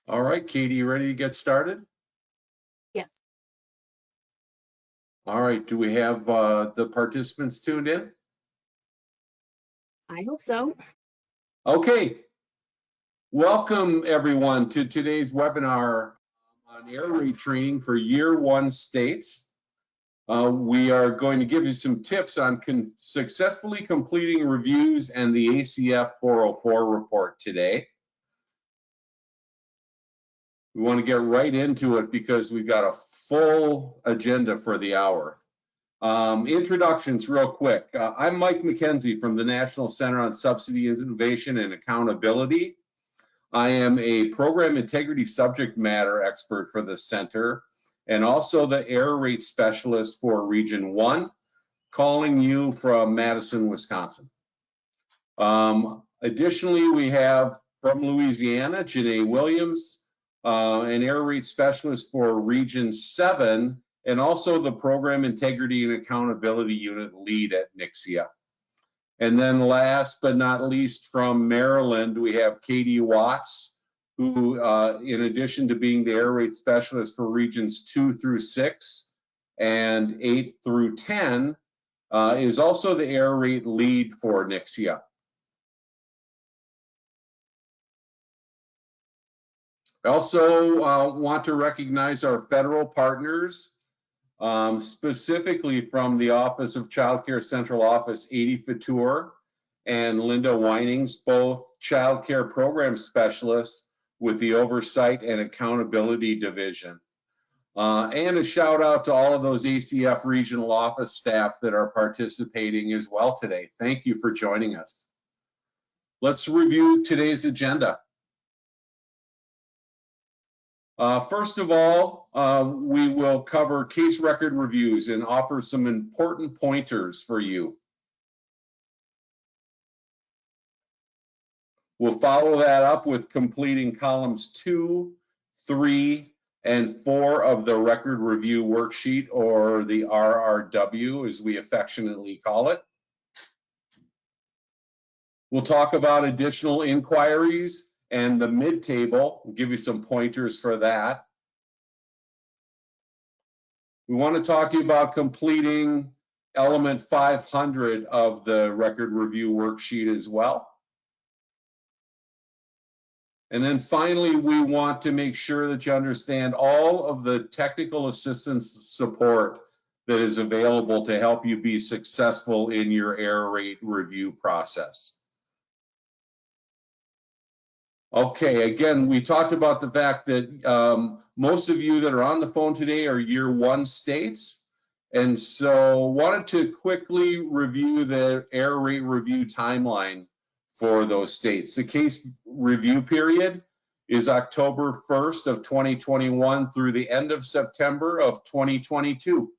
All right, Katie, you ready to get started? Yes. All right, do we have the participants tuned in? I hope so. Okay, welcome everyone to today's webinar on air rate training for Year 1 states. We are going to give you some tips on successfully completing reviews and the ACF 404 report today. We want to get right into it because we've got a full agenda for the hour. Introductions real quick. I'm Mike McKenzie from the National Center on Subsidy Innovation and Accountability. I am a program integrity subject matter expert for the center and also the air rate specialist for Region 1, calling you from Madison, Wisconsin. Additionally, we have from Louisiana, Janae Williams, an air rate specialist for Region 7, and also the Program Integrity and Accountability Unit lead at NCSIA. And then last but not least, from Maryland, we have Katie Watts, who, in addition to being the air rate specialist for Regions 2 through 6 and 8 through 10, is also the air rate lead for NCSIA. I also want to recognize our federal partners, specifically from the Office of Child Care Central Office, Adi Fatur and Linda Winings, both child care program specialists with the Oversight and Accountability Division. And a shout out to all of those ACF regional office staff that are participating as well today. Thank you for joining us. Let's review today's agenda. First of all, we will cover case record reviews and offer some important pointers for you. We'll follow that up with completing columns 2, 3, and 4 of the record review worksheet, or the RRW as we affectionately call it. We'll talk about additional inquiries and the mid-table. We'll give you some pointers for that. We want to talk to you about completing element 500 of the record review worksheet as well. And then finally, we want to make sure that you understand all of the technical assistance support that is available to help you be successful in your air rate review process. Okay, again, we talked about the fact that most of you that are on the phone today are Year 1 states. And so wanted to quickly review the air rate review timeline for those states. The case review period is October 1st of 2021 through the end of September of 2022.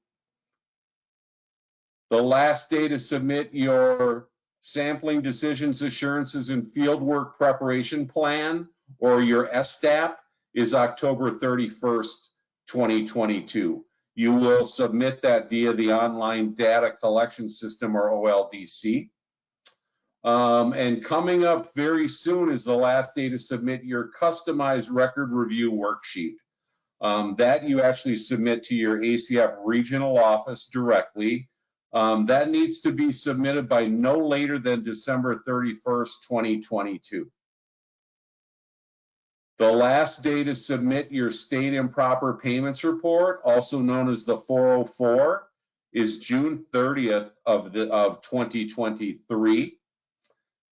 The last day to submit your sampling decisions, assurances, and fieldwork preparation plan, or your SDAP, is October 31st, 2022. You will submit that via the Online Data Collection System, or OLDC. And coming up very soon is the last day to submit your customized record review worksheet. That you actually submit to your ACF regional office directly. That needs to be submitted by no later than December 31st, 2022. The last day to submit your state improper payments report, also known as the 404, is June 30th of 2023.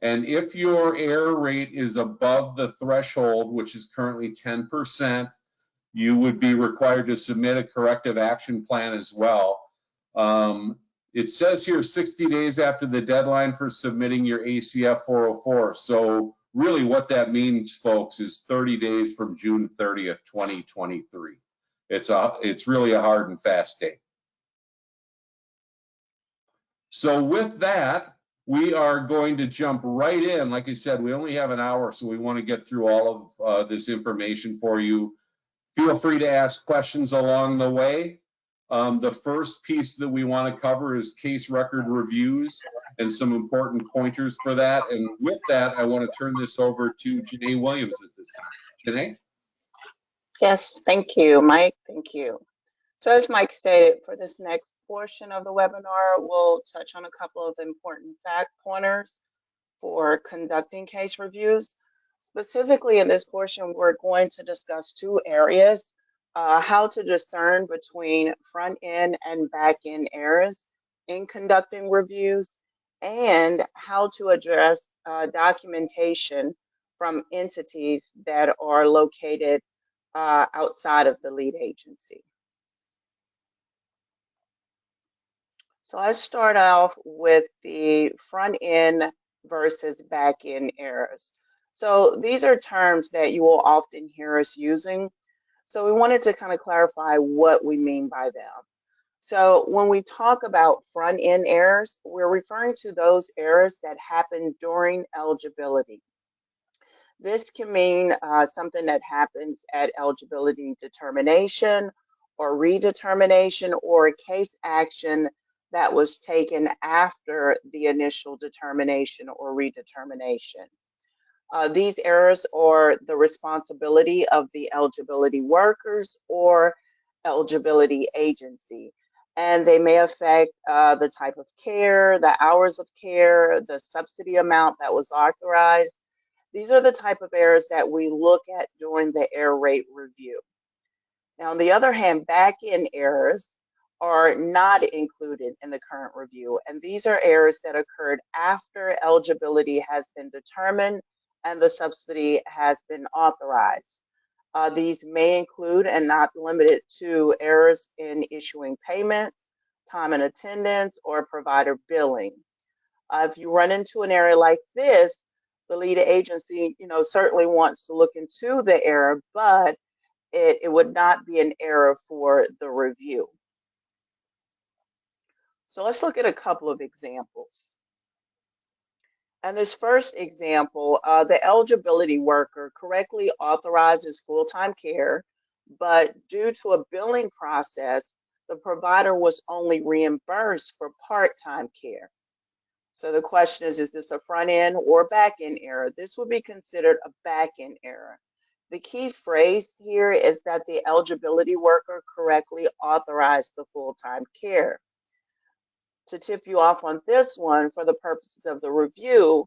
And if your error rate is above the threshold, which is currently 10%, you would be required to submit a corrective action plan as well. It says here 60 days after the deadline for submitting your ACF 404. So really what that means, folks, is 30 days from June 30th, 2023. It's really a hard and fast date. So with that, we are going to jump right in. Like I said, we only have an hour, so we want to get through all of this information for you. Feel free to ask questions along the way. The first piece that we want to cover is case record reviews and some important pointers for that. And with that, I want to turn this over to Janae Williams at this time. Janae? Yes, thank you, Mike. Thank you. So as Mike stated, for this next portion of the webinar, we'll touch on a couple of important fact pointers for conducting case reviews. Specifically in this portion, we're going to discuss two areas, how to discern between front-end and back-end errors in conducting reviews, and how to address documentation from entities that are located outside of the lead agency. So let's start off with the front end versus back end errors. So these are terms that you will often hear us using. So we wanted to kind of clarify what we mean by them. So when we talk about front end errors, we're referring to those errors that happen during eligibility. This can mean something that happens at eligibility determination or redetermination, or a case action that was taken after the initial determination or redetermination. These errors are the responsibility of the eligibility workers or eligibility agency, and they may affect the type of care, the hours of care, the subsidy amount that was authorized. These are the type of errors that we look at during the error rate review. Now, on the other hand, back-end errors are not included in the current review, and these are errors that occurred after eligibility has been determined and the subsidy has been authorized. These may include and not limited to errors in issuing payments, time and attendance, or provider billing. If you run into an area like this, the lead agency, certainly wants to look into the error, but it would not be an error for the review. So let's look at a couple of examples. And this first example, the eligibility worker correctly authorizes full-time care, but due to a billing process, the provider was only reimbursed for part-time care. So the question is this a front end or back end error? This would be considered a back end error. The key phrase here is that the eligibility worker correctly authorized the full-time care. To tip you off on this one, for the purposes of the review,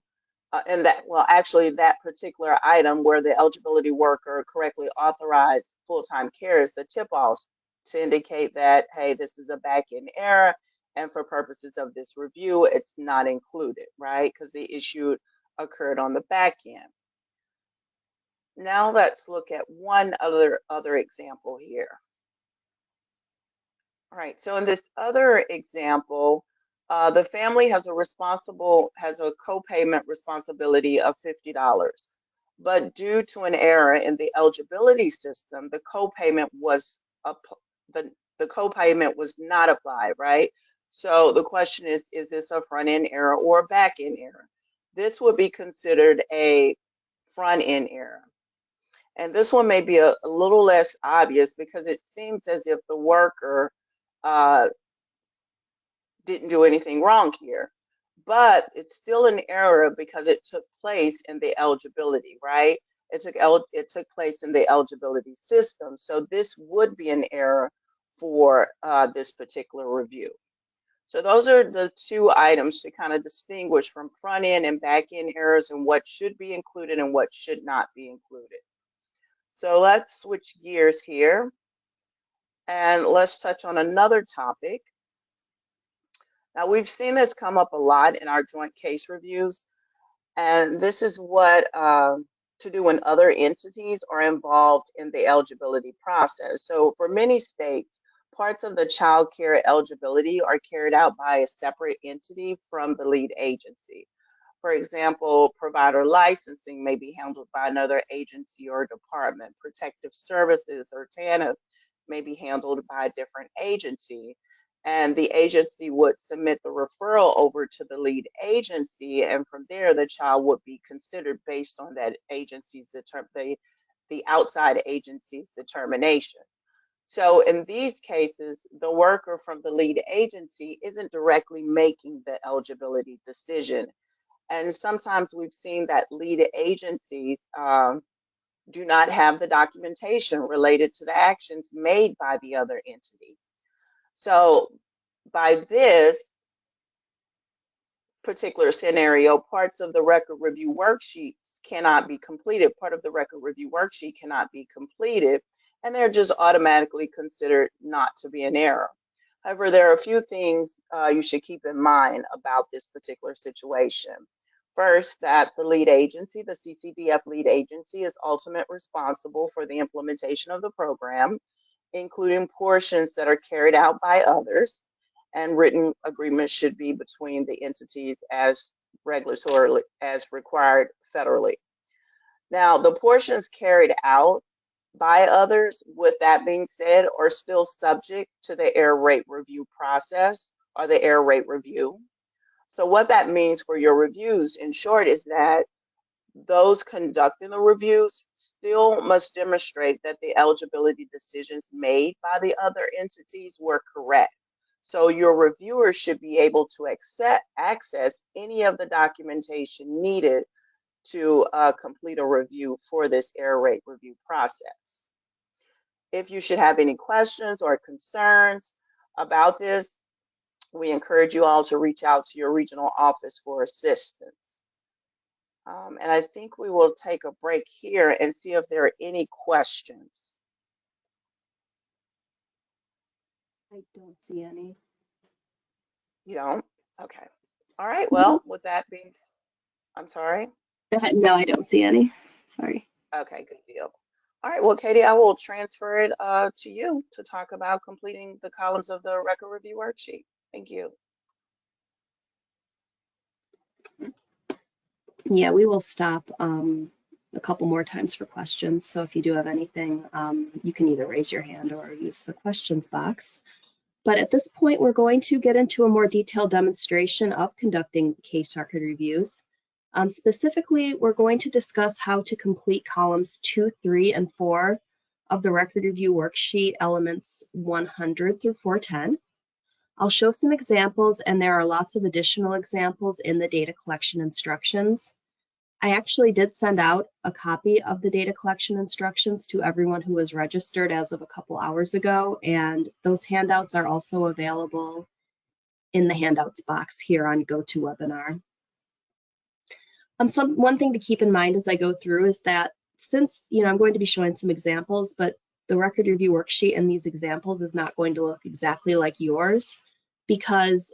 and that, well, actually that particular item where the eligibility worker correctly authorized full-time care is the tip-off to indicate that, hey, this is a back-end error, and for purposes of this review, it's not included, right? Because the issue occurred on the back end. Now let's look at one other example here. All right, so in this other example, the family has a co-payment responsibility of $50, but due to an error in the eligibility system, the co-payment was not applied, right? So the question is this a front-end error or a back-end error? This would be considered a front-end error. And this one may be a little less obvious because it seems as if the worker didn't do anything wrong here, but it's still an error because it took place in the eligibility, right? It took place in the eligibility system. So this would be an error for this particular review. So those are the two items to kind of distinguish from front end and back end errors and what should be included and what should not be included. So let's switch gears here and let's touch on another topic. Now, we've seen this come up a lot in our joint case reviews, and this is what to do when other entities are involved in the eligibility process. So for many states, parts of the child care eligibility are carried out by a separate entity from the lead agency. For example, provider licensing may be handled by another agency or department. Protective services or TANF may be handled by a different agency. And the agency would submit the referral over to the lead agency, and from there, the child would be considered based on that agency's the outside agency's determination. So in these cases, the worker from the lead agency isn't directly making the eligibility decision. And sometimes we've seen that lead agencies do not have the documentation related to the actions made by the other entity. So by this particular scenario, parts of the record review worksheets cannot be completed. Part of the record review worksheet cannot be completed, and they're just automatically considered not to be an error. However, there are a few things you should keep in mind about this particular situation. First, that the lead agency, the CCDF lead agency, is ultimately responsible for the implementation of the program, including portions that are carried out by others, and written agreements should be between the entities as regulatorily as required federally. Now, the portions carried out by others, with that being said, are still subject to the error rate review process or the error rate review. So what that means for your reviews, in short, is that those conducting the reviews still must demonstrate that the eligibility decisions made by the other entities were correct. So your reviewers should be able to access any of the documentation needed to complete a review for this error rate review process. If you should have any questions or concerns about this, we encourage you all to reach out to your regional office for assistance. And I think we will take a break here and see if there are any questions. I don't see any. You don't? Okay. All right. Well, with that being, I'm sorry. No, I don't see any. Sorry. Okay, good deal. All right. Well, Katie, I will transfer it to you to talk about completing the columns of the record review worksheet. Thank you. Yeah, we will stop a couple more times for questions. So if you do have anything, you can either raise your hand or use the questions box. But at this point, we're going to get into a more detailed demonstration of conducting case record reviews. Specifically, we're going to discuss how to complete columns 2, 3, and 4 of the record review worksheet, elements 100 through 410. I'll show some examples, and there are lots of additional examples in the data collection instructions. I actually did send out a copy of the data collection instructions to everyone who was registered as of a couple hours ago, and those handouts are also available in the handouts box here on GoToWebinar. One thing to keep in mind as I go through is that since I'm going to be showing some examples, but the record review worksheet in these examples is not going to look exactly like yours because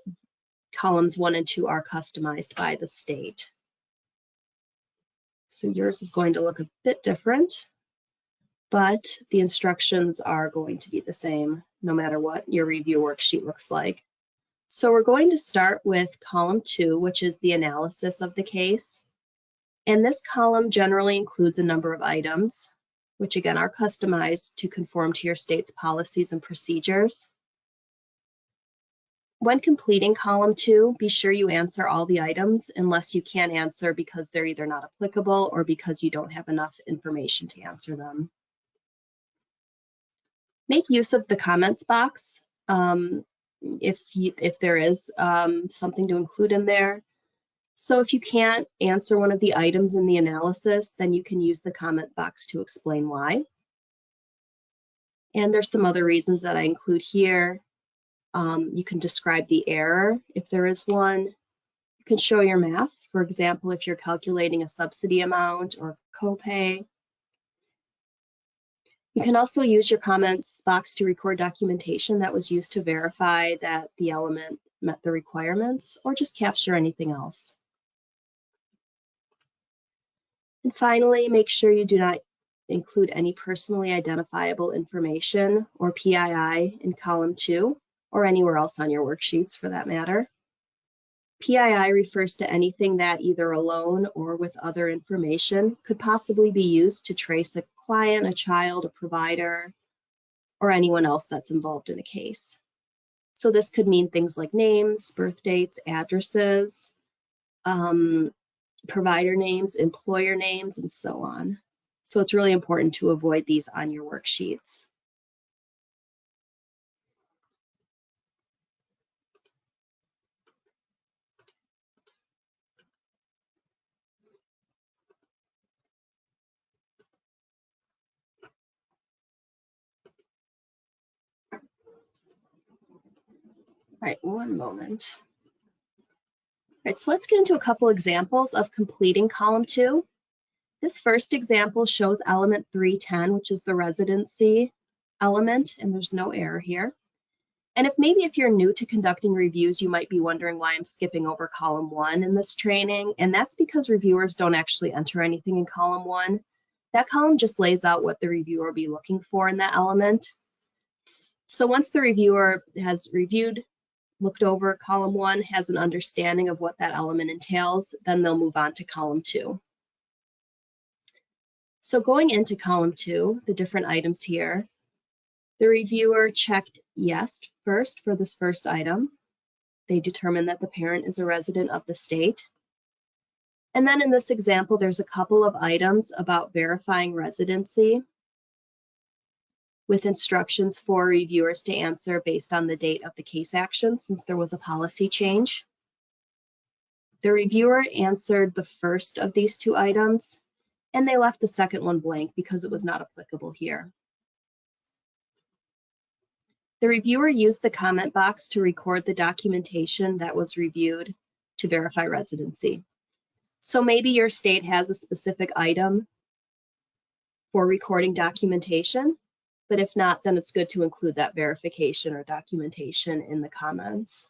columns 1 and 2 are customized by the state. So yours is going to look a bit different, but the instructions are going to be the same no matter what your review worksheet looks like. So we're going to start with column 2, which is the analysis of the case. And this column generally includes a number of items, which again are customized to conform to your state's policies and procedures. When completing column 2, be sure you answer all the items unless you can't answer because they're either not applicable or because you don't have enough information to answer them. Make use of the comments box if there is something to include in there. So if you can't answer one of the items in the analysis, then you can use the comment box to explain why. And there's some other reasons that I include here. You can describe the error if there is one. You can show your math. For example, if you're calculating a subsidy amount or copay. You can also use your comments box to record documentation that was used to verify that the element met the requirements, or just capture anything else. And finally, make sure you do not include any personally identifiable information or PII in column 2 or anywhere else on your worksheets for that matter. PII refers to anything that either alone or with other information could possibly be used to trace a client, a child, a provider, or anyone else that's involved in a case. So this could mean things like names, birth dates, addresses, provider names, employer names, and so on. So it's really important to avoid these on your worksheets. All right, one moment. All right, so let's get into a couple examples of completing column 2. This first example shows element 310, which is the residency element, and there's no error here. And if you're new to conducting reviews, you might be wondering why I'm skipping over column 1 in this training, and that's because reviewers don't actually enter anything in column 1. That column just lays out what the reviewer will be looking for in that element. So once the reviewer has reviewed, looked over column 1, has an understanding of what that element entails, then they'll move on to column 2. So going into column 2, the different items here, the reviewer checked yes first for this first item. They determined that the parent is a resident of the state. And then in this example, there's a couple of items about verifying residency with instructions for reviewers to answer based on the date of the case action, since there was a policy change. The reviewer answered the first of these 2 items, and they left the second one blank because it was not applicable here. The reviewer used the comment box to record the documentation that was reviewed to verify residency. So maybe your state has a specific item for recording documentation, but if not, then it's good to include that verification or documentation in the comments.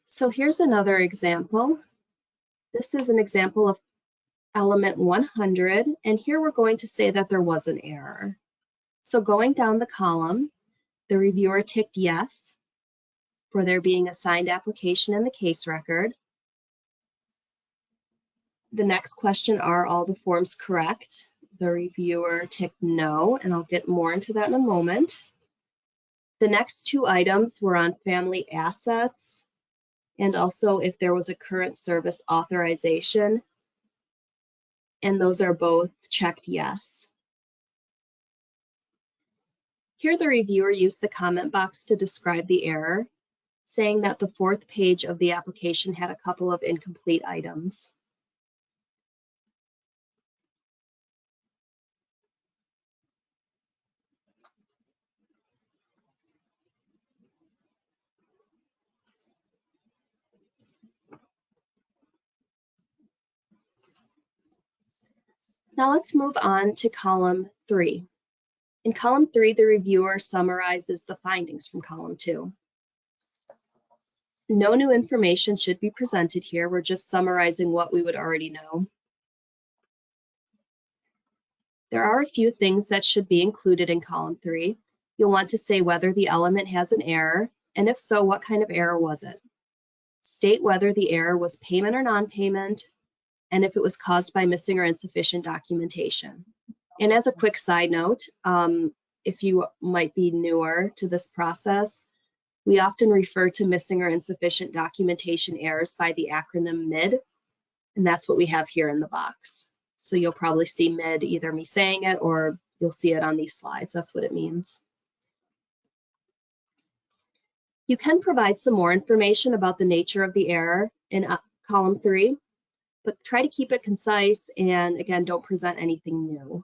So here's another example. This is an example of element 100, and here we're going to say that there was an error. So going down the column, the reviewer ticked yes for there being a signed application in the case record. The next question, are all the forms correct? The reviewer ticked no, and I'll get more into that in a moment. The next 2 items were on family assets and also if there was a current service authorization, and those are both checked yes. Here the reviewer used the comment box to describe the error, saying that the 4th page of the application had a couple of incomplete items. Now let's move on to column 3. In column 3, the reviewer summarizes the findings from column 2. No new information should be presented here. We're just summarizing what we would already know. There are a few things that should be included in column 3. You'll want to say whether the element has an error, and if so, what kind of error was it? State whether the error was payment or non-payment, and if it was caused by missing or insufficient documentation. And as a quick side note, if you might be newer to this process, we often refer to missing or insufficient documentation errors by the acronym MID, and that's what we have here in the box. So you'll probably see MID, either me saying it or you'll see it on these slides. That's what it means. You can provide some more information about the nature of the error in column 3, but try to keep it concise and again, don't present anything new.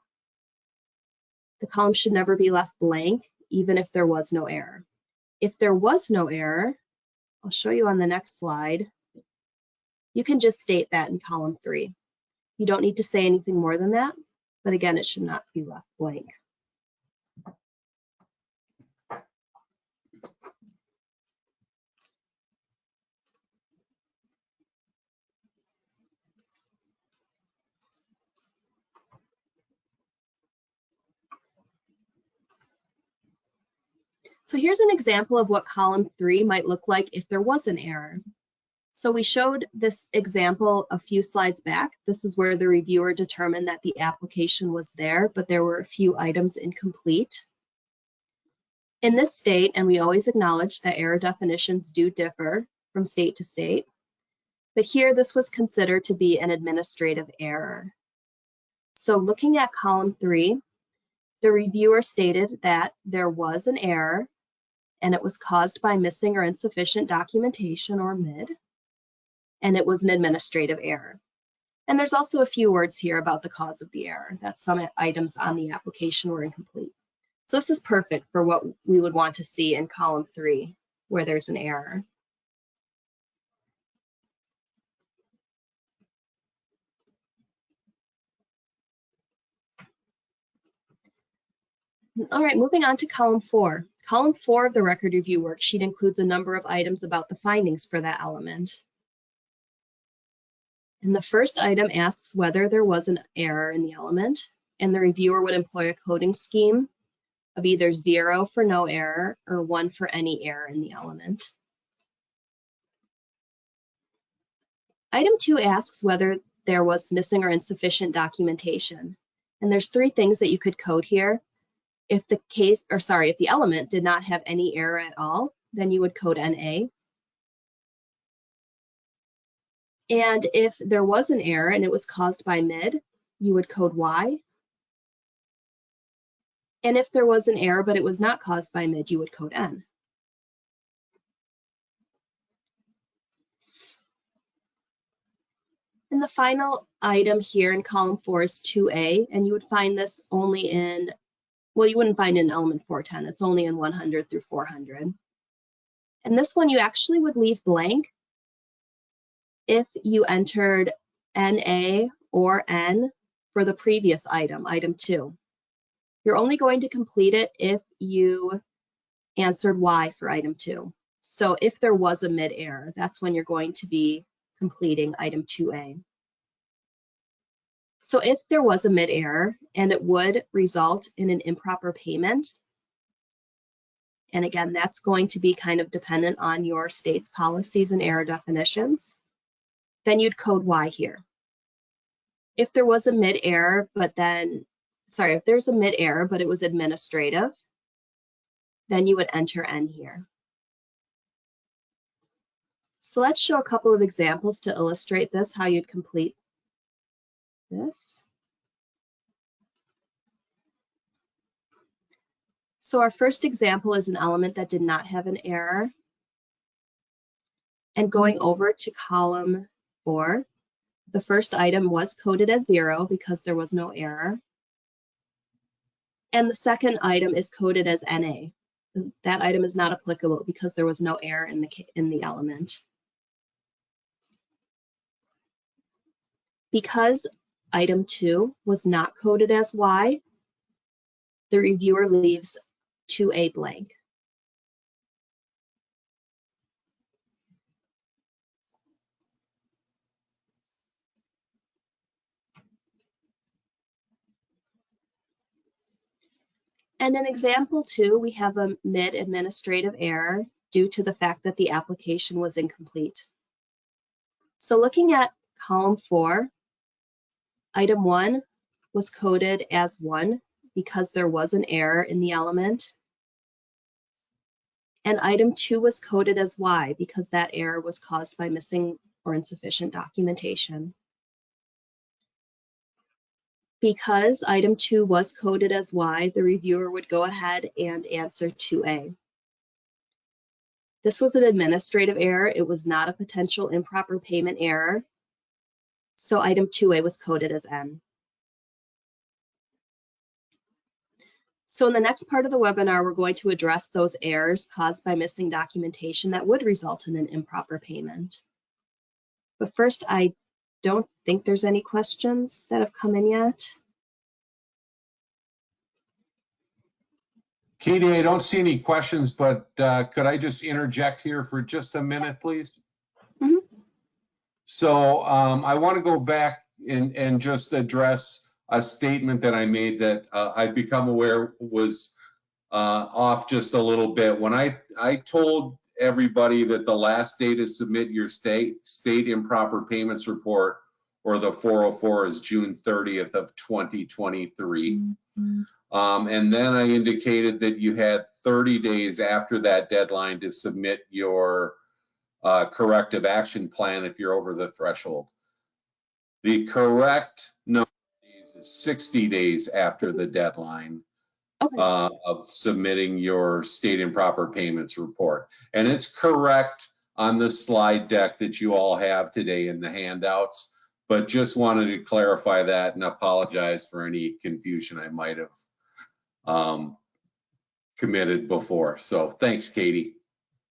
The column should never be left blank, even if there was no error. If there was no error, I'll show you on the next slide, you can just state that in column 3. You don't need to say anything more than that, but again, it should not be left blank. So here's an example of what column 3 might look like if there was an error. So we showed this example a few slides back. This is where the reviewer determined that the application was there, but there were a few items incomplete. In this state, and we always acknowledge that error definitions do differ from state to state, but here this was considered to be an administrative error. So looking at column 3, the reviewer stated that there was an error and it was caused by missing or insufficient documentation, or MID, and it was an administrative error. And there's also a few words here about the cause of the error, that some items on the application were incomplete. So this is perfect for what we would want to see in column 3, where there's an error. All right, moving on to column 4. Column 4 of the record review worksheet includes a number of items about the findings for that element. And the first item asks whether there was an error in the element, and the reviewer would employ a coding scheme of either 0 for no error or 1 for any error in the element. Item 2 asks whether there was missing or insufficient documentation. And there's 3 things that you could code here. If the element did not have any error at all, then you would code NA. And if there was an error and it was caused by mid, you would code Y. And if there was an error but it was not caused by mid, you would code N. And the final item here in column 4 is 2A, and you would find this only in, well, you wouldn't find it in element 410. It's only in 100 through 400. And this one you actually would leave blank if you entered NA or N for the previous item, item 2. You're only going to complete it if you answered Y for item 2. So if there was a mid error, that's when you're going to be completing item 2A. So if there was a mid error and it would result in an improper payment, and again, that's going to be kind of dependent on your state's policies and error definitions, then you'd code Y here. If there was a mid error, if there's a mid error, but it was administrative, then you would enter N here. So let's show a couple of examples to illustrate this, how you'd complete this. So our first example is an element that did not have an error. And going over to column 4, the first item was coded as 0 because there was no error. And the second item is coded as NA. That item is not applicable because there was no error in the element. Because item 2 was not coded as Y, the reviewer leaves 2A blank. And in example 2, we have a mid-administrative error due to the fact that the application was incomplete. So looking at column 4, item 1 was coded as 1 because there was an error in the element. And item 2 was coded as Y because that error was caused by missing or insufficient documentation. Because item 2 was coded as Y, the reviewer would go ahead and answer 2A. This was an administrative error. It was not a potential improper payment error. So item 2A was coded as N. So in the next part of the webinar, we're going to address those errors caused by missing documentation that would result in an improper payment. But first, I don't think there's any questions that have come in yet. Katie, I don't see any questions, but could I just interject here for just a minute, please? Mm-hmm. So I want to go back and just address a statement that I made that I've become aware was off just a little bit. When I told everybody that the last day to submit your state improper payments report, or the 404, is June 30th of 2023. Mm-hmm. And then I indicated that you had 30 days after that deadline to submit your corrective action plan if you're over the threshold. The correct number of days is 60 days after the deadline. Okay. Of submitting your state improper payments report. And it's correct on the slide deck that you all have today in the handouts. but just wanted to clarify that and apologize for any confusion I might have committed before. So thanks, Katie.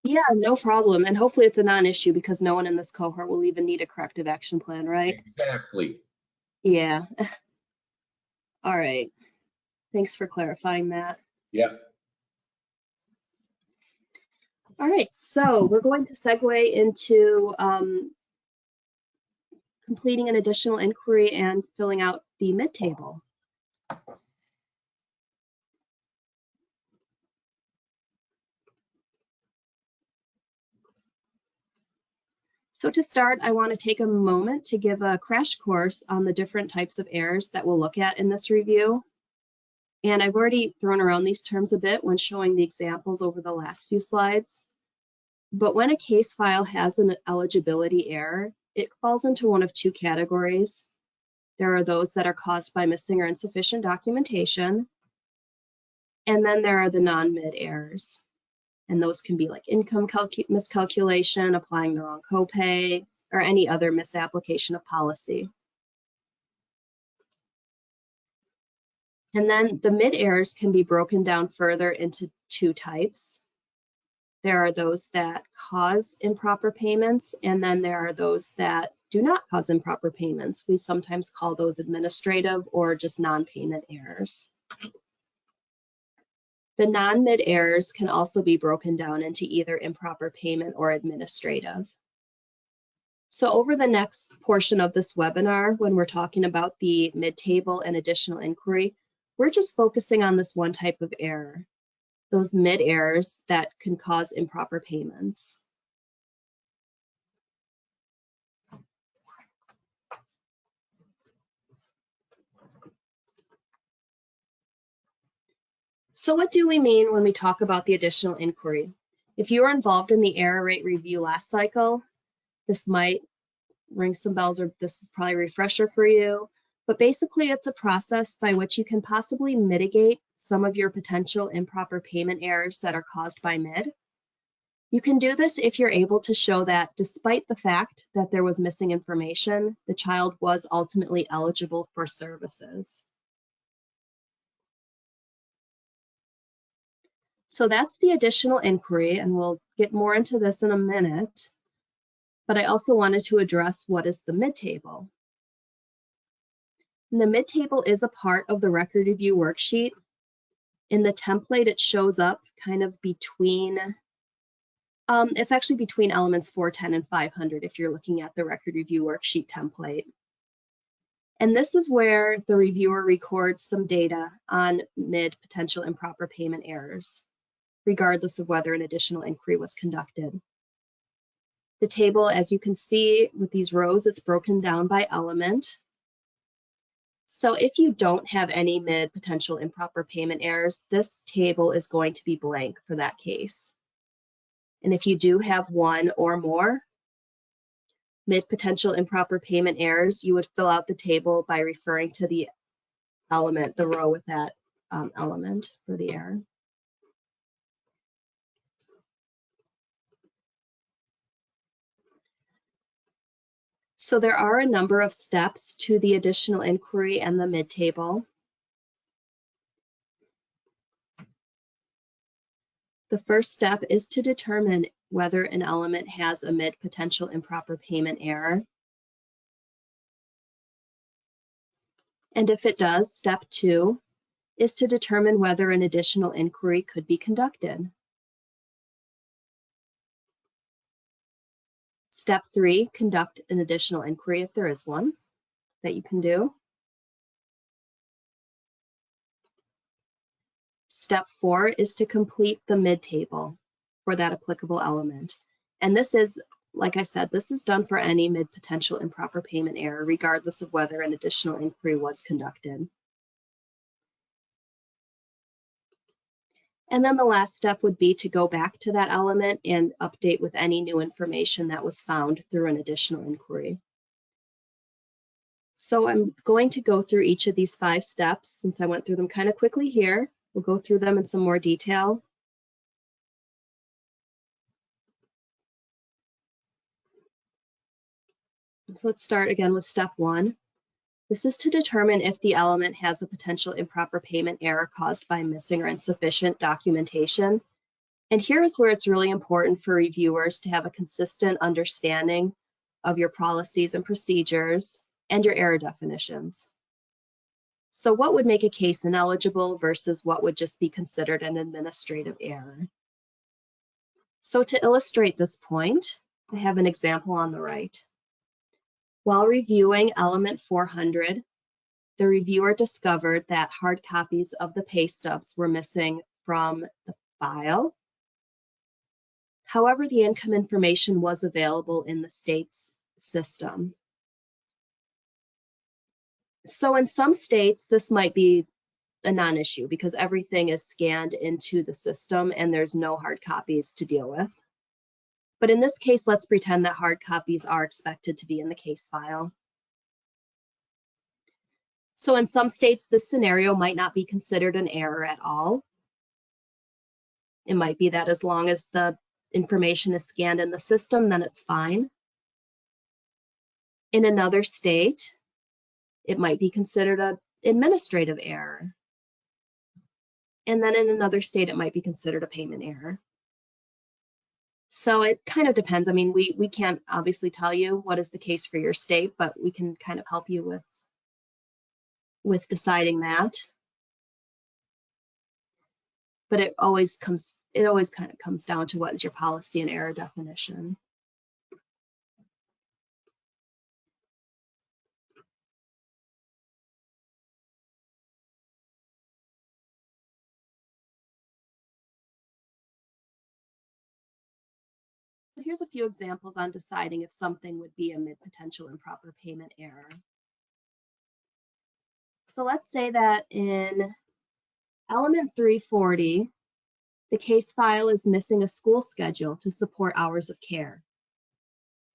Yeah, no problem. And hopefully it's a non-issue because no one in this cohort will even need a corrective action plan, right? Exactly. Yeah. All right. Thanks for clarifying that. Yep. All right, so we're going to segue into completing an additional inquiry and filling out the mid-table. So to start, I want to take a moment to give a crash course on the different types of errors that we'll look at in this review. And I've already thrown around these terms a bit when showing the examples over the last few slides. But when a case file has an eligibility error, it falls into one of two categories. There are those that are caused by missing or insufficient documentation. And then there are the non-mid errors. And those can be like income miscalculation, applying the wrong copay, or any other misapplication of policy. And then the mid errors can be broken down further into two types. There are those that cause improper payments, and then there are those that do not cause improper payments. We sometimes call those administrative or just non-payment errors. The non-mid errors can also be broken down into either improper payment or administrative. So over the next portion of this webinar, when we're talking about the mid-table and additional inquiry, we're just focusing on this one type of error, those mid errors that can cause improper payments. So what do we mean when we talk about the additional inquiry? If you were involved in the error rate review last cycle, this might ring some bells, or this is probably a refresher for you. But basically, it's a process by which you can possibly mitigate some of your potential improper payment errors that are caused by mid. You can do this if you're able to show that despite the fact that there was missing information, the child was ultimately eligible for services. So that's the additional inquiry, and we'll get more into this in a minute. But I also wanted to address what is the mid-table. And the mid-table is a part of the record review worksheet. In the template, it shows up kind of between, it's actually between elements 410 and 500 if you're looking at the record review worksheet template. And this is where the reviewer records some data on mid potential improper payment errors, regardless of whether an additional inquiry was conducted. The table, as you can see with these rows, it's broken down by element. So if you don't have any mid potential improper payment errors, this table is going to be blank for that case. And if you do have one or more mid potential improper payment errors, you would fill out the table by referring to the element, the row with that element for the error. So there are a number of steps to the additional inquiry and the mid-table. The first step is to determine whether an element has a mid potential improper payment error. And if it does, step 2 is to determine whether an additional inquiry could be conducted. Step 3, conduct an additional inquiry if there is one that you can do. Step 4 is to complete the mid-table for that applicable element. And this is, like I said, this is done for any mid potential improper payment error, regardless of whether an additional inquiry was conducted. And then the last step would be to go back to that element and update with any new information that was found through an additional inquiry. So I'm going to go through each of these 5 steps since I went through them kind of quickly here. We'll go through them in some more detail. So let's start again with step 1. This is to determine if the element has a potential improper payment error caused by missing or insufficient documentation. And here is where it's really important for reviewers to have a consistent understanding of your policies and procedures and your error definitions. So what would make a case ineligible versus what would just be considered an administrative error? So to illustrate this point, I have an example on the right. While reviewing element 400, the reviewer discovered that hard copies of the pay stubs were missing from the file. However, the income information was available in the state's system. So in some states, this might be a non-issue because everything is scanned into the system and there's no hard copies to deal with. But in this case, let's pretend that hard copies are expected to be in the case file. So in some states, this scenario might not be considered an error at all. It might be that as long as the information is scanned in the system, then it's fine. In another state, it might be considered an administrative error. And then in another state, it might be considered a payment error. So it kind of depends. I mean, we can't obviously tell you what is the case for your state, but we can kind of help you with deciding that. But it always kind of comes down to what is your policy and error definition. Here's a few examples on deciding if something would be a mid-potential improper payment error. So let's say that in element 340, the case file is missing a school schedule to support hours of care.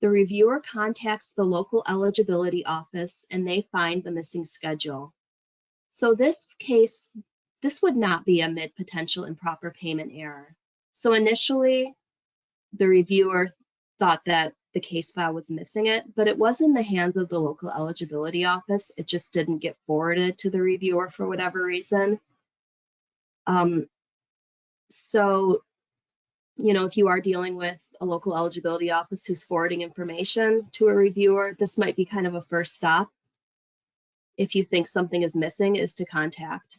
The reviewer contacts the local eligibility office and they find the missing schedule. So this would not be a mid-potential improper payment error. So initially, the reviewer thought that the case file was missing it, but it was in the hands of the local eligibility office. It just didn't get forwarded to the reviewer for whatever reason. So, you know, if you are dealing with a local eligibility office who's forwarding information to a reviewer, this might be kind of a first stop. If you think something is missing, is to contact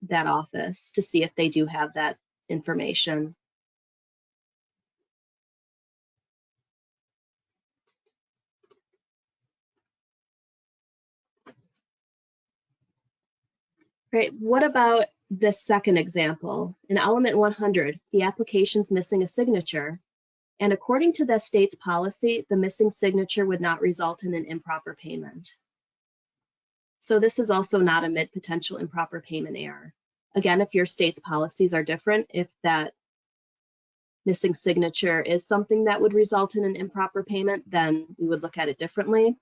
that office to see if they do have that information. Great. What about this second example? In element 100, the application's missing a signature. And according to the state's policy, the missing signature would not result in an improper payment. So this is also not a mid-potential improper payment error. Again, if your state's policies are different, if that missing signature is something that would result in an improper payment, then we would look at it differently.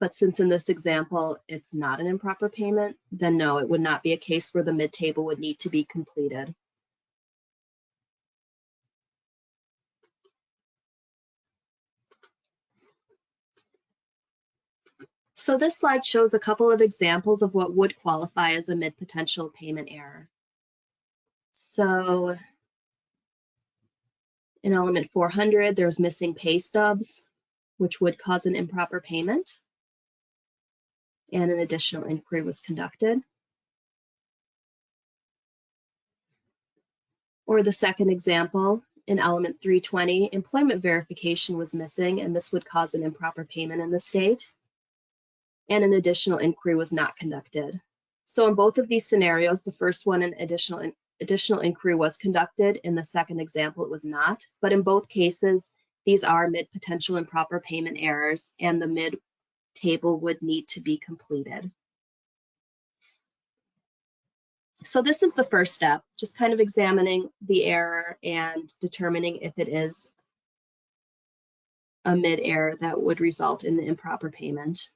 But since in this example, it's not an improper payment, then no, it would not be a case where the mid-table would need to be completed. So this slide shows a couple of examples of what would qualify as a mid-potential payment error. So in element 400, there's missing pay stubs, which would cause an improper payment, and an additional inquiry was conducted. Or the second example, in element 320, employment verification was missing, and this would cause an improper payment in the state, and an additional inquiry was not conducted. So in both of these scenarios, the first one, an additional inquiry was conducted. In the second example, it was not. But in both cases, these are mid-potential improper payment errors, and the mid-table would need to be completed. So this is the first step, just kind of examining the error and determining if it is a mid-error that would result in the improper payment.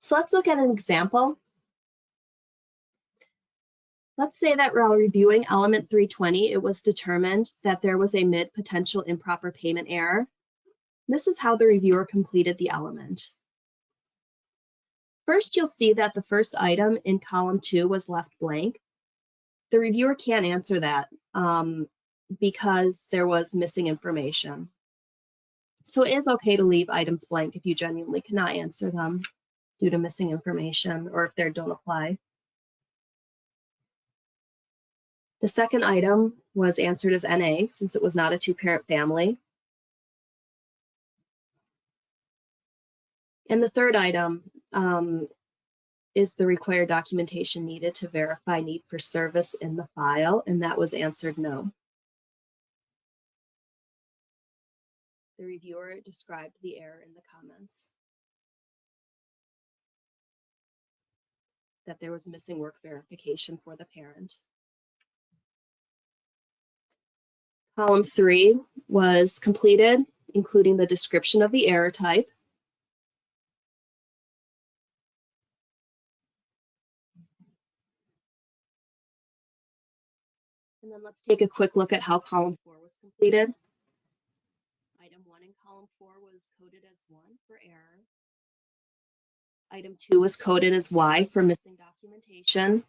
So let's look at an example. Let's say that while reviewing element 320, it was determined that there was a mid potential improper payment error. This is how the reviewer completed the element. First, you'll see that the first item in column 2 was left blank. The reviewer can't answer that because there was missing information. So it is okay to leave items blank if you genuinely cannot answer them due to missing information or if they don't apply. The second item was answered as NA since it was not a two-parent family. And the third item is the required documentation needed to verify need for service in the file, and that was answered no. The reviewer described the error in the comments, that there was missing work verification for the parent. Column 3 was completed, including the description of the error type. And then let's take a quick look at how column 4 was completed. Item 1 in column 4 was coded as 1 for error. Item 2 was coded as Y for missing documentation.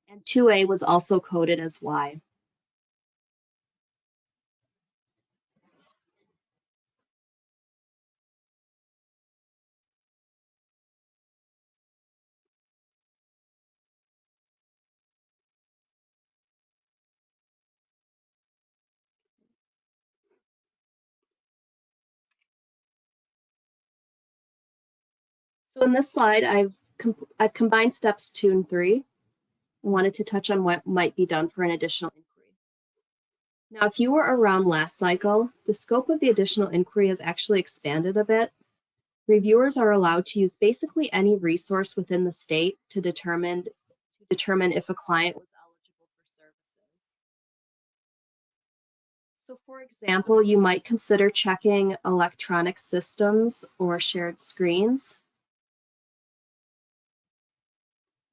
And 2A was also coded as Y. So in this slide, I've combined steps 2 and 3. I wanted to touch on what might be done for an additional inquiry. Now, if you were around last cycle, the scope of the additional inquiry has actually expanded a bit. Reviewers are allowed to use basically any resource within the state to determine if a client was eligible for services. So for example, you might consider checking electronic systems or shared screens.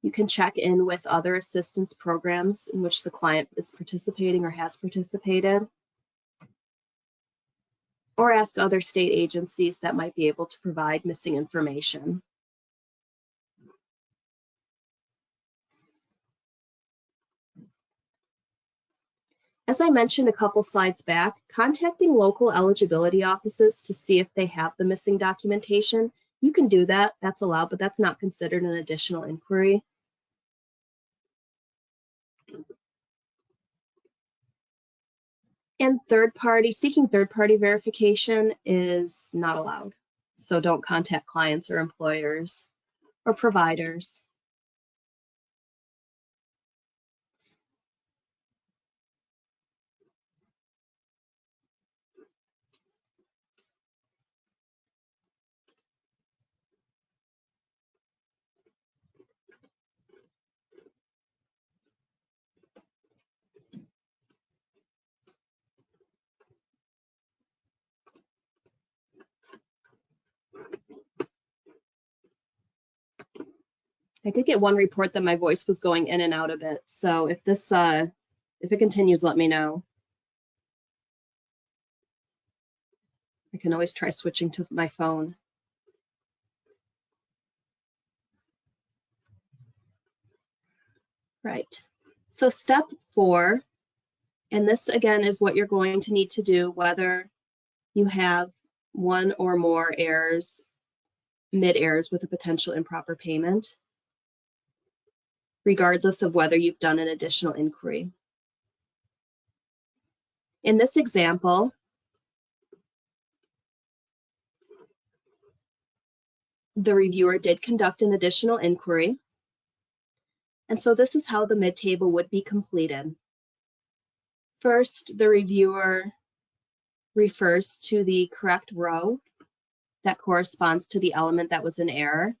You can check in with other assistance programs in which the client is participating or has participated, or ask other state agencies that might be able to provide missing information. As I mentioned a couple slides back, contacting local eligibility offices to see if they have the missing documentation, you can do that, that's allowed, but that's not considered an additional inquiry. And seeking third-party verification is not allowed. So don't contact clients or employers or providers. I did get one report that my voice was going in and out a bit. So if it continues, let me know. I can always try switching to my phone. Right. So step 4, and this again is what you're going to need to do whether you have one or more errors, mid errors with a potential improper payment, regardless of whether you've done an additional inquiry. In this example, the reviewer did conduct an additional inquiry. And so this is how the mid table would be completed. First, the reviewer refers to the correct row that corresponds to the element that was in error.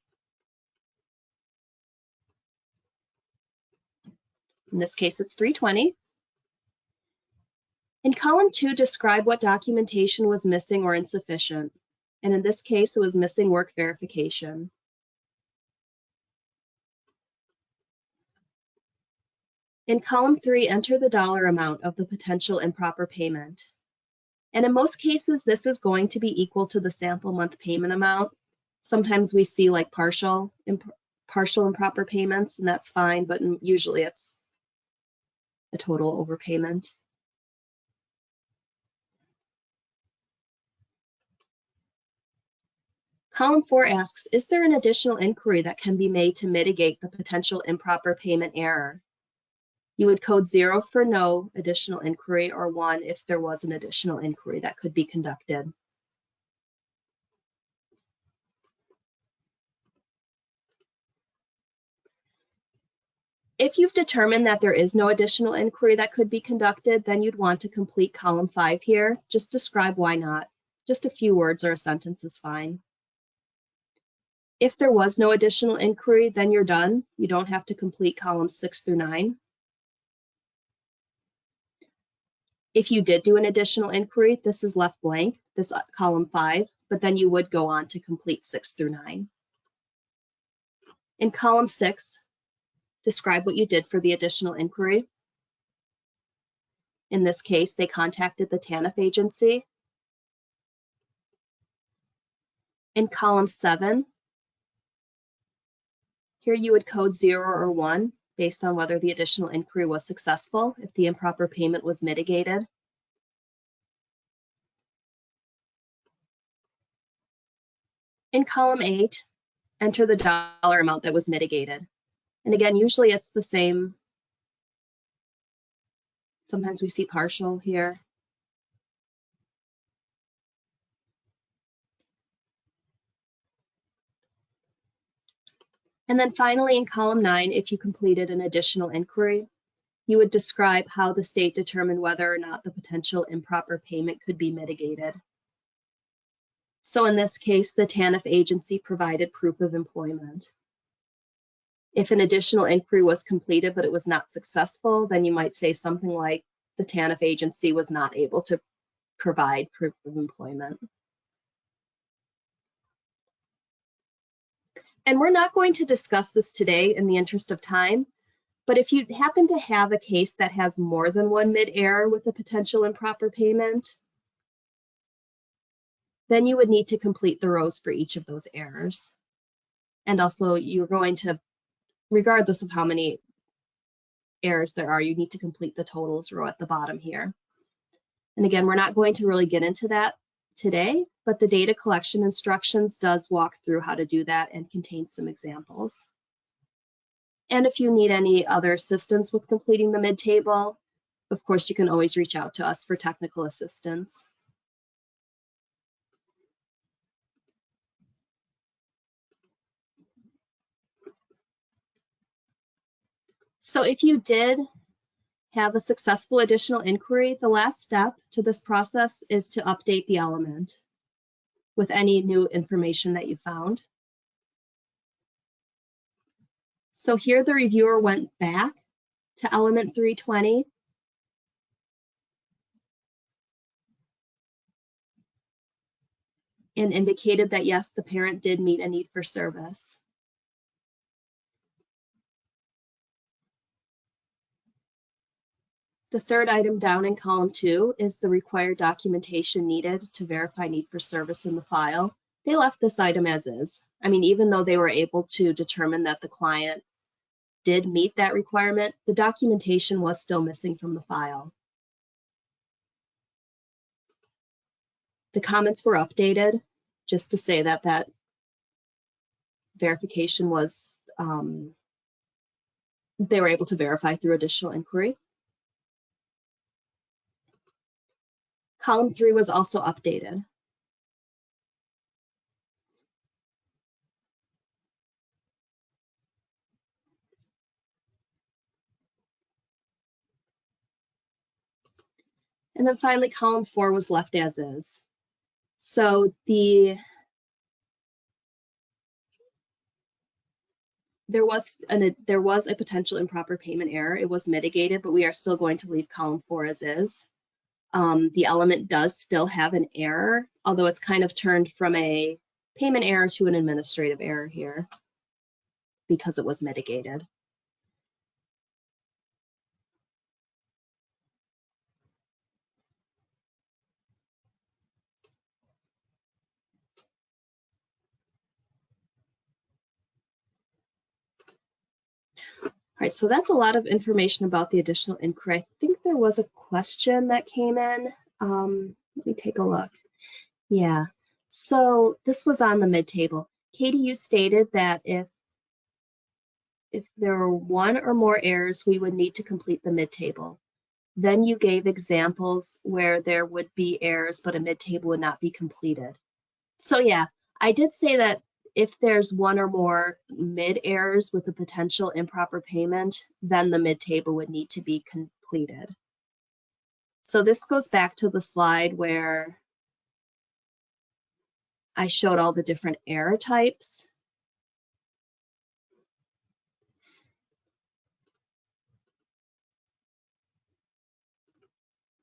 In this case, it's 320. In column 2, describe what documentation was missing or insufficient. And in this case, it was missing work verification. In column 3, enter the dollar amount of the potential improper payment. And in most cases, this is going to be equal to the sample month payment amount. Sometimes we see like partial improper payments, and that's fine, but usually it's a total overpayment. Column 4 asks, is there an additional inquiry that can be made to mitigate the potential improper payment error? You would code 0 for no additional inquiry, or 1 if there was an additional inquiry that could be conducted. If you've determined that there is no additional inquiry that could be conducted, then you'd want to complete column 5 here. Just describe why not. Just a few words or a sentence is fine. If there was no additional inquiry, then you're done. You don't have to complete columns 6 through 9. If you did do an additional inquiry, this is left blank, this column 5, but then you would go on to complete 6 through 9. In column 6, describe what you did for the additional inquiry. In this case, they contacted the TANF agency. In column 7, here you would code 0 or 1 based on whether the additional inquiry was successful, if the improper payment was mitigated. In column 8, enter the dollar amount that was mitigated. And again, usually it's the same. Sometimes we see partial here. And then finally, in column 9, if you completed an additional inquiry, you would describe how the state determined whether or not the potential improper payment could be mitigated. So in this case, the TANF agency provided proof of employment. If an additional inquiry was completed but it was not successful, then you might say something like the TANF agency was not able to provide proof of employment. And we're not going to discuss this today in the interest of time, but if you happen to have a case that has more than one mid-error with a potential improper payment, then you would need to complete the rows for each of those errors. And also you're going to, regardless of how many errors there are, you need to complete the totals row at the bottom here. And again, we're not going to really get into that today, but the data collection instructions does walk through how to do that and contains some examples. And if you need any other assistance with completing the mid-table, of course, you can always reach out to us for technical assistance. So if you did have a successful additional inquiry, the last step to this process is to update the element with any new information that you found. So here the reviewer went back to element 320 and indicated that yes, the parent did meet a need for service. The third item down in column 2 is the required documentation needed to verify need for service in the file. They left this item as is. I mean, even though they were able to determine that the client did meet that requirement, the documentation was still missing from the file. The comments were updated just to say that that verification was, they were able to verify through additional inquiry. Column 3 was also updated. And then finally, column 4 was left as is. So there was a potential improper payment error. It was mitigated, but we are still going to leave column 4 as is. The element does still have an error, although it's kind of turned from a payment error to an administrative error here because it was mitigated. right, so that's a lot of information about the additional inquiry. I think there was a question that came in. Let me take a look. Yeah, so this was on the mid-table. Katie, you stated that if there were one or more errors, we would need to complete the mid-table. Then you gave examples where there would be errors, but a mid-table would not be completed. So yeah, I did say that if there's one or more mid errors with a potential improper payment, then the mid-table would need to be completed. So this goes back to the slide where I showed all the different error types.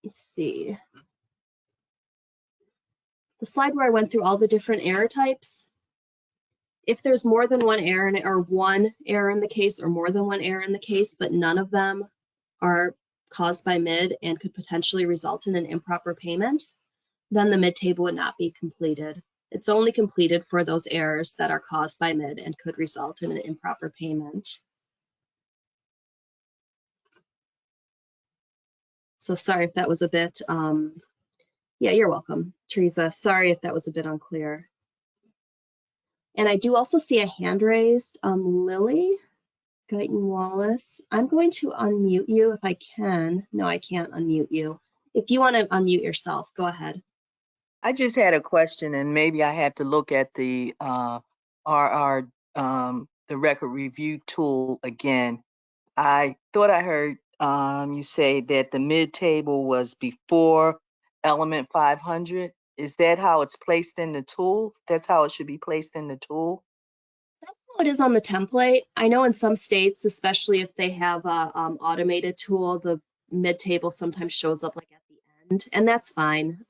Let's see. The slide where I went through all the different error types. If there's more than one error in it, or one error in the case, or more than one error in the case, but none of them are caused by mid and could potentially result in an improper payment, then the mid-table would not be completed. It's only completed for those errors that are caused by mid and could result in an improper payment. So sorry if that was a bit, yeah, you're welcome, Teresa. Sorry if that was a bit unclear. And I do also see a hand raised, Lily Guyton Wallace. I'm going to unmute you if I can. No, I can't unmute you. If you want to unmute yourself, go ahead. I just had a question, and maybe I have to look at the the record review tool again. I thought I heard you say that the mid-table was before element 500. Is that how it's placed in the tool? That's how it should be placed in the tool? That's how it is on the template. I know in some states, especially if they have a automated tool, the mid-table sometimes shows up like at the end, and that's fine.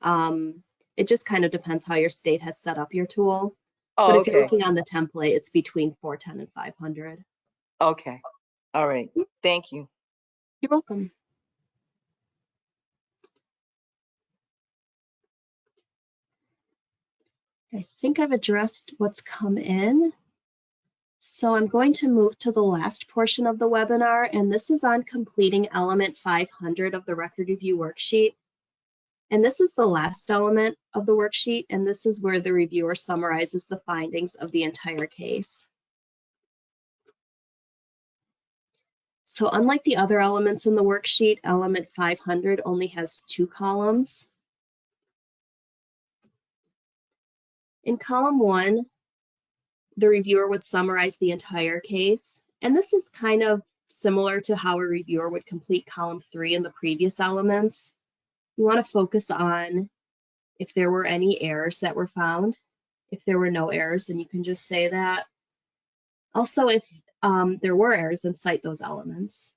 It just kind of depends how your state has set up your tool. Oh, But if you're okay. looking on the template, it's between 410 and 500. Okay. All right. Thank you. You're welcome. I think I've addressed what's come in. So I'm going to move to the last portion of the webinar, and this is on completing element 500 of the record review worksheet. And this is the last element of the worksheet, and this is where the reviewer summarizes the findings of the entire case. So unlike the other elements in the worksheet, element 500 only has 2 columns. In column 1, the reviewer would summarize the entire case, and this is kind of similar to how a reviewer would complete column 3 in the previous elements. You want to focus on if there were any errors that were found. If there were no errors, then you can just say that. Also, if there were errors, then cite those elements.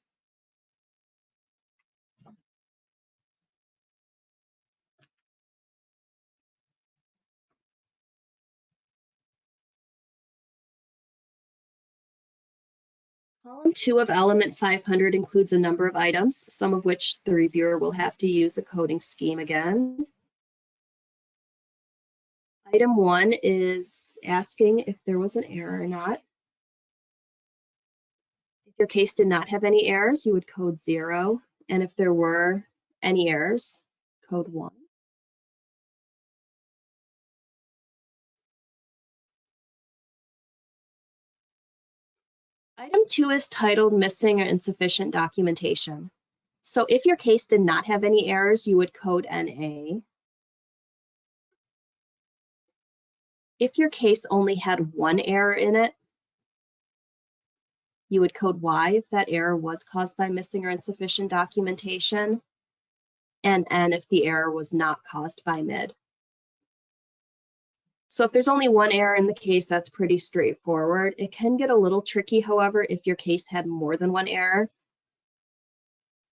Column 2 of element 500 includes a number of items, some of which the reviewer will have to use a coding scheme again. Item 1 is asking if there was an error or not. If your case did not have any errors, you would code 0. And if there were any errors, code 1. Item 2 is titled Missing or Insufficient Documentation. So if your case did not have any errors, you would code NA. If your case only had one error in it, you would code Y if that error was caused by missing or insufficient documentation, and N if the error was not caused by MID. So if there's only one error in the case, that's pretty straightforward. It can get a little tricky, however, if your case had more than one error.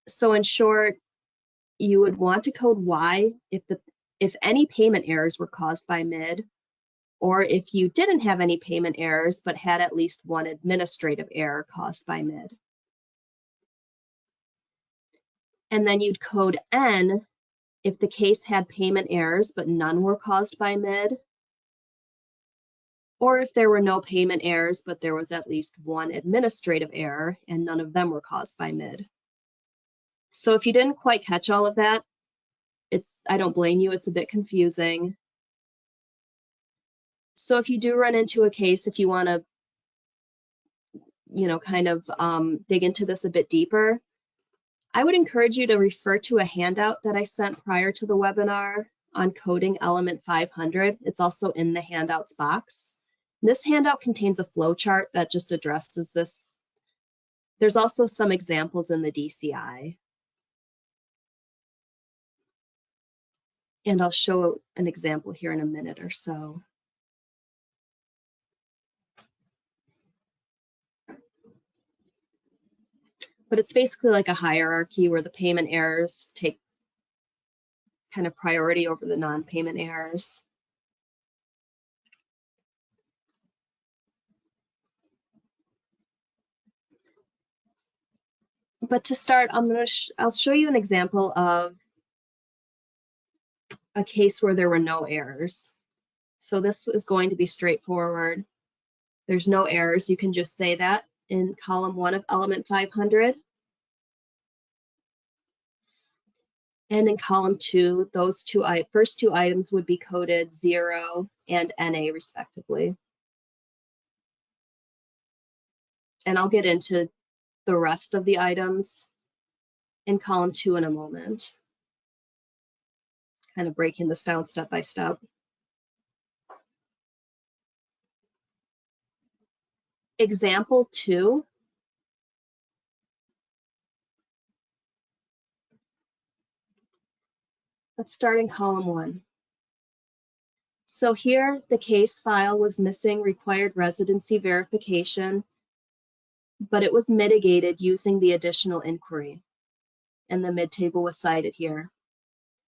So in short, you would want to code Y if any payment errors were caused by MID, or if you didn't have any payment errors but had at least one administrative error caused by MID. And then you'd code N if the case had payment errors but none were caused by MID, or if there were no payment errors, but there was at least one administrative error and none of them were caused by MID. So if you didn't quite catch all of that, I don't blame you, it's a bit confusing. So if you do run into a case, if you want to, kind of dig into this a bit deeper, I would encourage you to refer to a handout that I sent prior to the webinar on coding element 500. It's also in the handouts box. This handout contains a flowchart that just addresses this. There's also some examples in the DCI. And I'll show an example here in a minute or so. But it's basically like a hierarchy where the payment errors take kind of priority over the non-payment errors. But to start, I'll show you an example of a case where there were no errors. So this is going to be straightforward. There's no errors. You can just say that in column 1 of element 500. And in column 2, those first two items would be coded 0 and NA respectively. And I'll get into the rest of the items in column 2 in a moment, kind of breaking this down step by step. Example 2. Let's start in column 1. So here, the case file was missing required residency verification, but it was mitigated using the additional inquiry, and the mid table was cited here.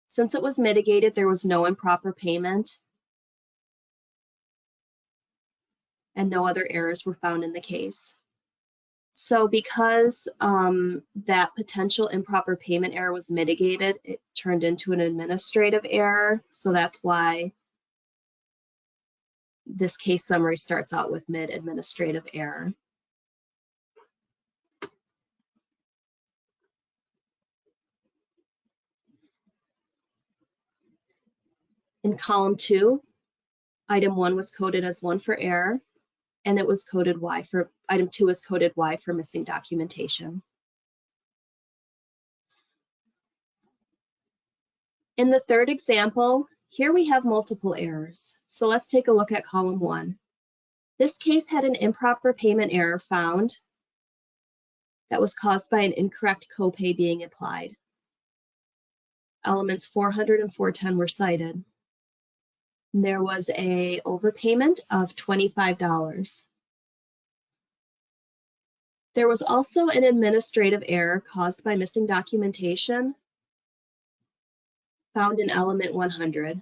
Since it was mitigated, there was no improper payment, and no other errors were found in the case. So because that potential improper payment error was mitigated, it turned into an administrative error. So that's why this case summary starts out with mid administrative error. In column 2, item 1 was coded as 1 for error, and it was coded Y for, item 2 was coded Y for missing documentation. In the third example, here we have multiple errors. So let's take a look at column 1. This case had an improper payment error found that was caused by an incorrect copay being applied. Elements 400 and 410 were cited. There was an overpayment of $25. There was also an administrative error caused by missing documentation found in element 100.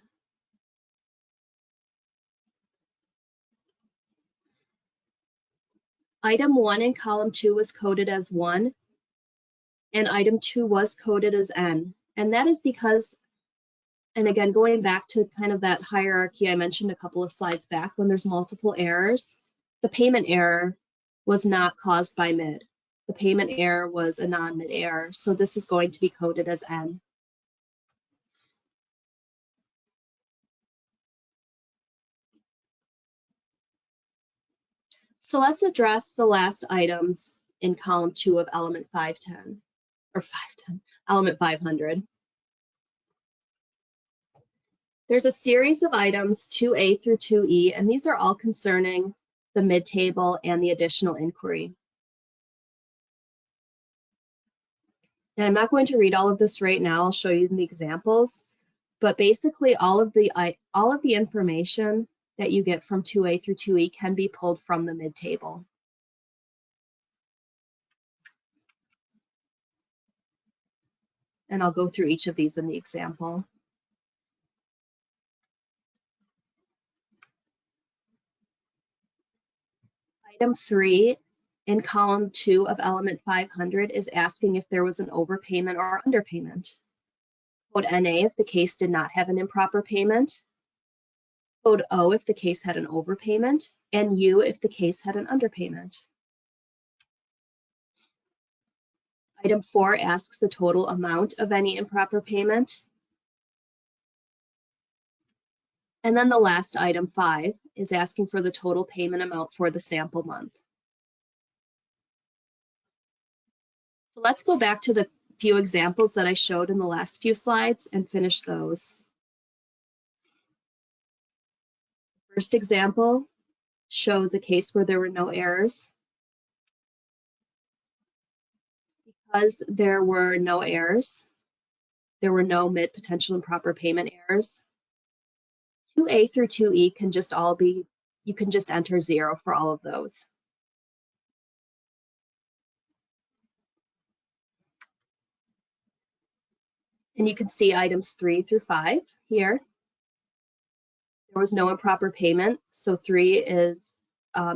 Item 1 in column 2 was coded as 1, and item 2 was coded as N. And that is because, and again, going back to kind of that hierarchy I mentioned a couple of slides back, when there's multiple errors, the payment error was not caused by MID. The payment error was a non-MID error, so this is going to be coded as N. So let's address the last items in column 2 of element 510, or 510, element 500. There's a series of items 2A through 2E, and these are all concerning the mid table and the additional inquiry. And I'm not going to read all of this right now. I'll show you the examples, but basically all of the information that you get from 2A through 2E can be pulled from the mid table. And I'll go through each of these in the example. Item 3 in column 2 of element 500 is asking if there was an overpayment or underpayment. Code NA if the case did not have an improper payment, Code O if the case had an overpayment, and U if the case had an underpayment. Item 4 asks the total amount of any improper payment. And then the last item, 5, is asking for the total payment amount for the sample month. So let's go back to the few examples that I showed in the last few slides and finish those. First example shows a case where there were no errors. Because there were no errors, there were no mid potential improper payment errors. 2A through 2E can just all be, you can just enter 0 for all of those. And you can see items 3 through 5 here. There was no improper payment, so 3 is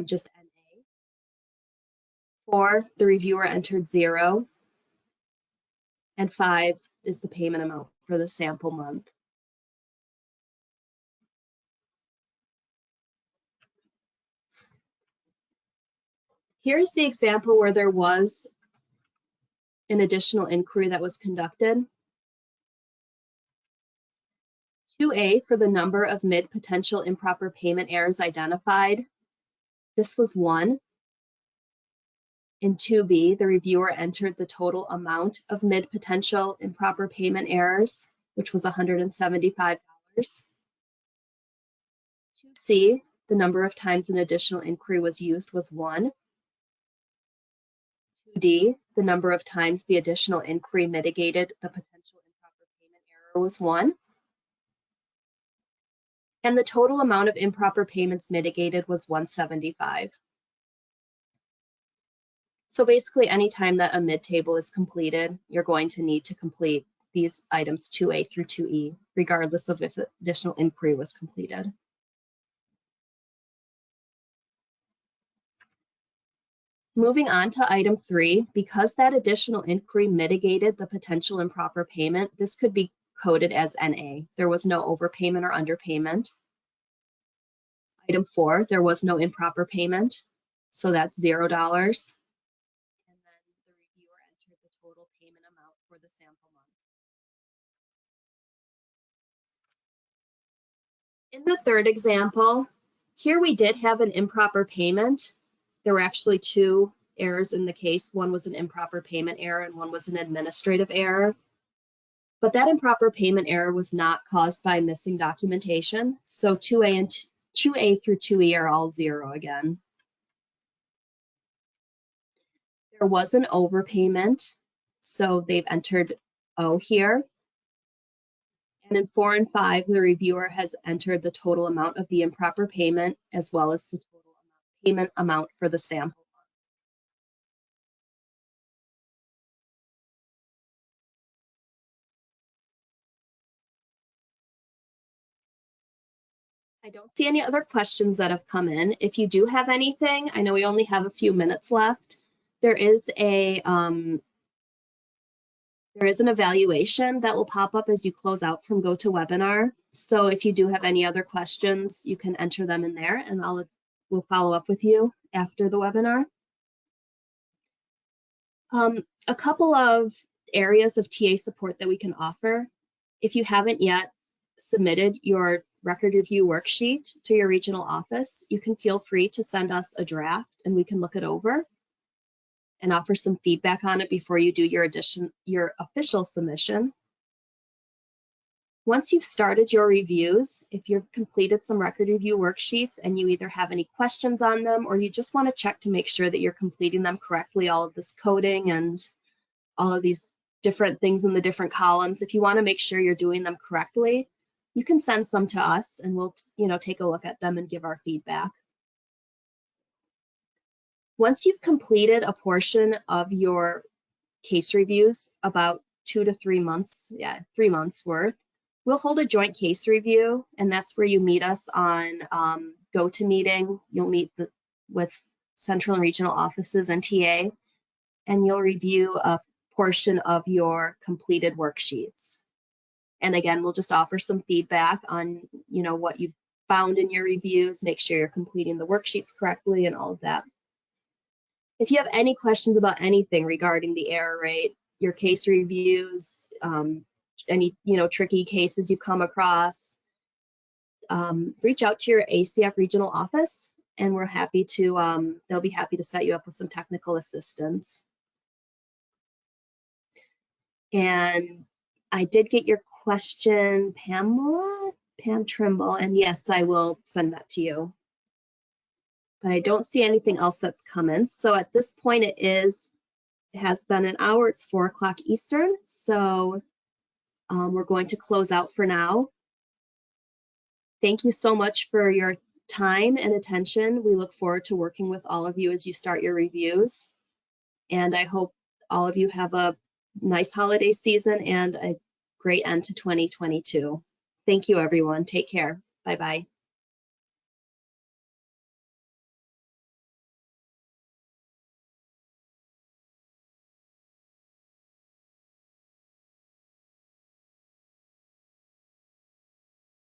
just NA. 4, the reviewer entered 0. And 5 is the payment amount for the sample month. Here's the example where there was an additional inquiry that was conducted. 2A for the number of mid potential improper payment errors identified. This was 1. In 2B, the reviewer entered the total amount of mid potential improper payment errors, which was $175. 2C, the number of times an additional inquiry was used was 1. 2D, the number of times the additional inquiry mitigated the potential improper payment error was 1. And the total amount of improper payments mitigated was 175. So basically, anytime that a mid table is completed, you're going to need to complete these items 2A through 2E, regardless of if additional inquiry was completed. Moving on to item 3, because that additional inquiry mitigated the potential improper payment, this could be coded as NA. There was no overpayment or underpayment. Item 4, there was no improper payment, so that's $0. And then the reviewer entered the total payment amount for the sample month. In the third example, here we did have an improper payment. There were actually 2 errors in the case. One was an improper payment error and one was an administrative error. But that improper payment error was not caused by missing documentation. So 2A through 2E are all 0 again. There was an overpayment, so they've entered O here. And in 4 and 5, the reviewer has entered the total amount of the improper payment as well as the total payment amount for the sample. I don't see any other questions that have come in. If you do have anything, I know we only have a few minutes left. There is an evaluation that will pop up as you close out from GoToWebinar. So if you do have any other questions, you can enter them in there and we'll follow up with you after the webinar. A couple of areas of TA support that we can offer. If you haven't yet submitted your record review worksheet to your regional office, you can feel free to send us a draft and we can look it over and offer some feedback on it before you do your official submission. Once you've started your reviews, if you've completed some record review worksheets and you either have any questions on them or you just want to check to make sure that you're completing them correctly, all of this coding and all of these different things in the different columns, if you want to make sure you're doing them correctly, you can send some to us and we'll take a look at them and give our feedback. Once you've completed a portion of your case reviews, about 2 to 3 months, 3 months worth, we'll hold a joint case review, and that's where you meet us on GoToMeeting. You'll meet with central and regional offices and TA, and you'll review a portion of your completed worksheets. And again, we'll just offer some feedback on what you've found in your reviews, make sure you're completing the worksheets correctly and all of that. If you have any questions about anything regarding the error rate, your case reviews, any tricky cases you've come across, reach out to your ACF regional office, and we're happy to, they'll be happy to set you up with some technical assistance. And I did get your question, Pam Trimble, and yes, I will send that to you. But I don't see anything else that's come in. So at this point, it has been an hour. It's 4 o'clock Eastern. So we're going to close out for now. Thank you so much for your time and attention. We look forward to working with all of you as you start your reviews. And I hope all of you have a nice holiday season and a great end to 2022. Thank you, everyone. Take care. Bye-bye.